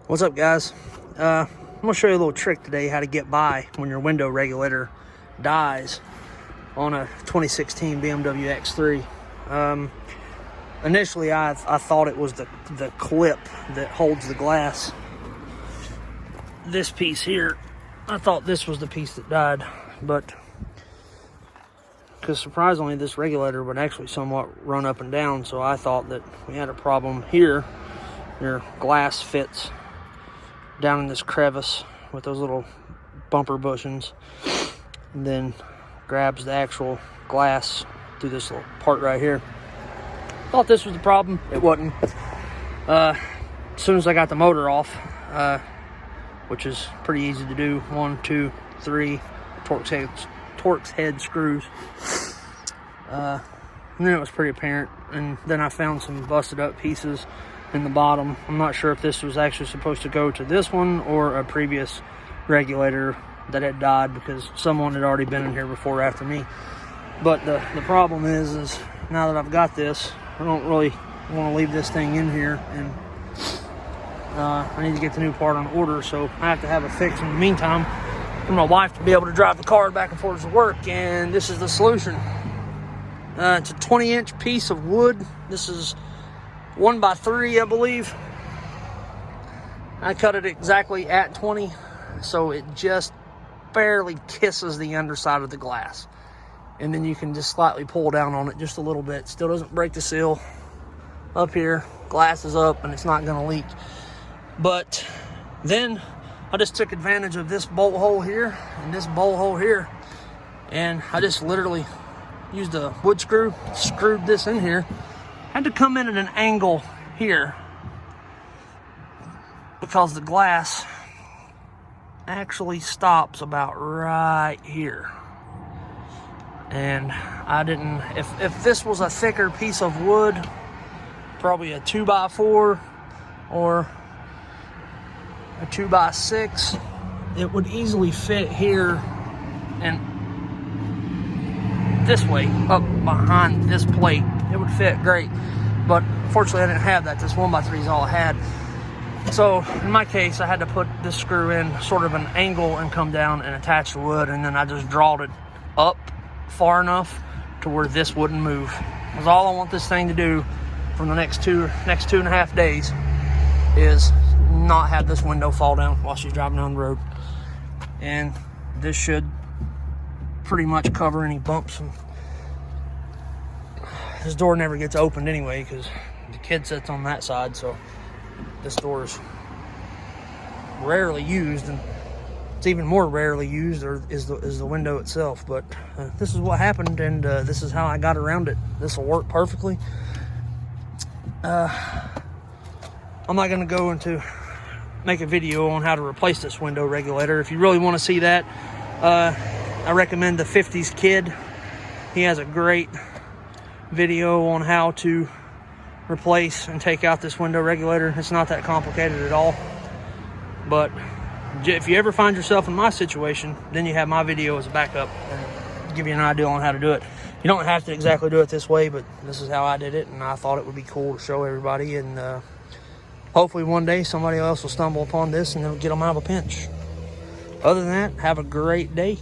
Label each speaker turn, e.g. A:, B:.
A: What's up, guys? I'm gonna show you a little trick today how to get by when your window regulator dies on a 2016 BMW X3. Initially I thought it was the clip that holds the glass. This piece here, I thought this was the piece that died, but because surprisingly this regulator would actually somewhat run up and down, so I thought that we had a problem here. Your glass fits down in this crevice with those little bumper bushings, and then grabs the actual glass through this little part right here. Thought this was the problem. It wasn't. As soon as I got the motor off, which is pretty easy to do, 1, 2, 3 Torx head screws, and then it was pretty apparent. And then I found some busted up pieces in the bottom. I'm not sure if this was actually supposed to go to this one or a previous regulator that had died, because someone had already been in here before after me. But the problem is now that I've got this, I don't really want to leave this thing in here, and I need to get the new part on order, so I have to have it fixed in the meantime for my wife to be able to drive the car back and forth to work. And this is the solution. It's a 20-inch piece of wood. This is 1 by 3, I believe. I cut it exactly at 20, so it just barely kisses the underside of the glass. And then you can just slightly pull down on it just a little bit. Still doesn't break the seal. Up here, glass is up and it's not gonna leak. But then I just took advantage of this bolt hole here and this bolt hole here, and I just literally used a wood screw, screwed this in here. Had to come in at an angle here because the glass actually stops about right here. And I didn't, if this was a thicker piece of wood, probably a 2 by 4 or a 2 by 6, it would easily fit here and this way up behind this plate. It would fit great, but fortunately I didn't have that. This 1 by 3 is all I had. So in my case, I had to put this screw in sort of an angle and come down and attach the wood, and then I just drawed it up far enough to where this wouldn't move. That's all I want this thing to do for the next 2.5 days, is not have this window fall down while she's driving down the road. And this should pretty much cover any bumps. And this door never gets opened anyway because the kid sits on that side, so this door is rarely used, and it's even more rarely used is the window itself. But this is what happened, and this is how I got around it. This will work perfectly. I'm not going to go into make a video on how to replace this window regulator. If you really want to see that, I recommend the 50s Kid. He has a great video on how to replace and take out this window regulator. It's not that complicated at all. But if you ever find yourself in my situation, then you have my video as a backup and give you an idea on how to do it. You don't have to exactly do it this way, but this is how I did it, and I thought it would be cool to show everybody. And hopefully one day somebody else will stumble upon this and it'll get them out of a pinch. Other than that, have a great day.